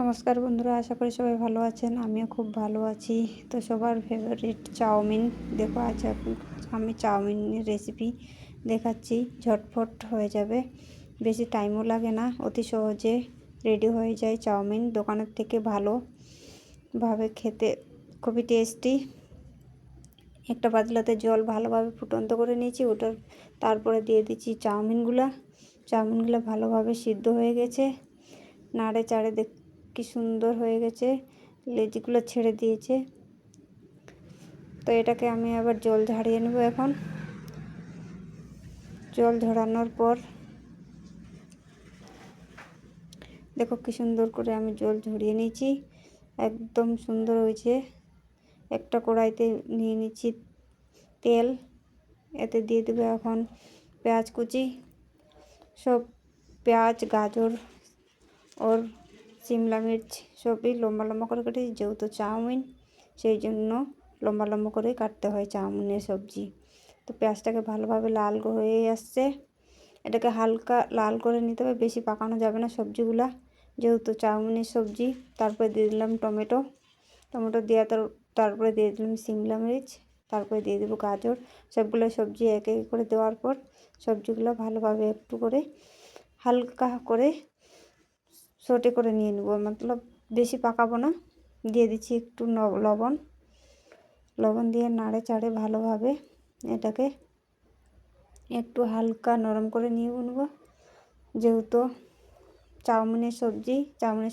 নমস্কার বন্ধুরা, আশা করি সবাই ভালো আছেন। আমিও খুব ভালো আছি। তো সবার ফেভারিট চাউমিন, দেখো আজ আমি চাউমিনের রেসিপি দেখাচ্ছি। ঝটফট হয়ে যাবে, বেশি টাইমও লাগে না, অতি সহজে রেডি হয়ে যায় চাউমিন। দোকানের থেকে ভালোভাবে খেতে খুবই টেস্টি। একটা পাতলাতে জল ভালোভাবে ফুটন্ত করে নিয়েছি, তারপরে দিয়ে দিচ্ছি চাউমিনগুলো ভালোভাবে সিদ্ধ হয়ে গেছে। নাড়ে চাড়ে কি সুন্দর হয়ে গেছে, লেজগুলো ছেড়ে দিয়েছে। তো এটাকে আমি আবার জল ঝাড়িয়ে নেব। এখন জল ঝরানোর পর দেখো কি সুন্দর করে আমি জল ঝরিয়ে নিয়েছি, একদম সুন্দর হয়েছে। একটা কড়াইতে নিয়ে নিচ্ছি তেল, এতে দিয়ে দেবো এখন পেঁয়াজ কুচি। সব পেঁয়াজ, গাজর और শিমলা মির্চ সবই লম্বা লম্বা করে কেটেছি, যেহেতু চাউমিন সেই জন্য লম্বা লম্বা করে কাটতে হয় চাউমিনের সবজি। তো পেঁয়াজটাকে ভালোভাবে লাল হয়ে আসছে, এটাকে হালকা লাল করে নিতে হবে, বেশি পাকানো যাবে না সবজিগুলা, যেহেতু চাউমিনের সবজি। তারপরে দিয়ে দিলাম টমেটো দিয়ে তারপরে দিয়ে দিলাম শিমলা মির্চ, তারপরে দিয়ে দেবো গাজর। সবগুলো সবজি এক এক করে দেওয়ার পর সবজিগুলো ভালোভাবে একটু করে হালকা করে সটে করে নিয়ে নেব, মতলব বেশি পাকাবো না। দিয়ে দিচ্ছি একটু লবণ দিয়ে নাড়ে চাড়ে ভালোভাবে এটাকে একটু হালকা নরম করে নিয়ে নেব, যেহেতু চাউমিনের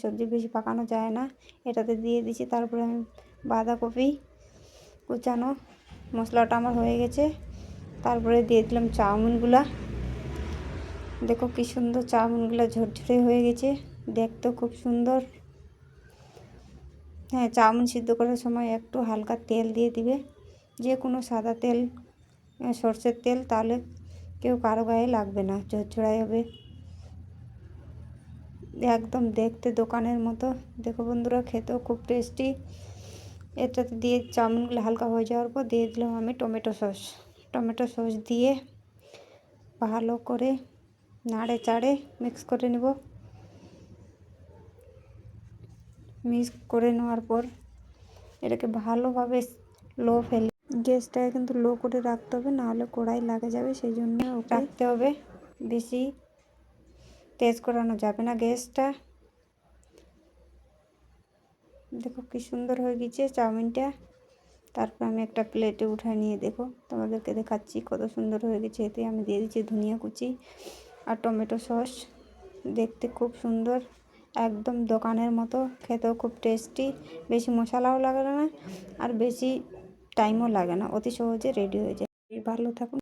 সবজি বেশি পাকানো যায় না। এটাতে দিয়ে দিচ্ছি তারপরে আমি বাঁধাকপি কুচানো। মশলাটা আমার হয়ে গেছে, তারপরে দিয়ে দিলাম চাউমিনগুলা। দেখো কি সুন্দর চাউমিনগুলো ঝরঝরে হয়ে গেছে, দেখতেও খুব সুন্দর। হ্যাঁ, চাউমিন সিদ্ধ করার সময় একটু হালকা তেল দিয়ে দিবে, যে কোনো সাদা তেল, সরষের তেল, তাহলে কারো গায়ে লাগবে না, ঝরঝরাই হবে, একদম দেখতে দোকানের মতো। দেখো বন্ধুরা, খেতেও খুব টেস্টি। এটাতে দিয়ে চাউমিনগুলো হালকা হয়ে যাওয়ার পর দিয়ে দিলাম আমি টমেটো সস দিয়ে ভালো করে নাড়ে চাড়ে মিক্স করে নেব। মিক্স করে নেওয়ার পর এটাকে ভালোভাবে গ্যাসটাকে কিন্তু লো করে রাখতে হবে, নাহলে কড়াই লাগে যাবে, সেই জন্য রাখতে হবে। বেশি তেজ করানো যাবে না গ্যাসটা। দেখো কি সুন্দর হয়ে গেছে চাউমিনটা। তারপর আমি একটা প্লেটে উঠায় নিয়ে দেখো তোমাদেরকে দেখাচ্ছি কত সুন্দর হয়ে গেছে। এতে আমি দিয়ে দিচ্ছি ধনিয়া কুচি আর টমেটো সস, দেখতে খুব সুন্দর, একদম দোকানের মতো, খেতেও খুব টেস্টি। বেশি মশলাও লাগে না আর বেশি টাইমও লাগে না, অতি সহজে রেডি হয়ে যায়। ভালো থাকুন।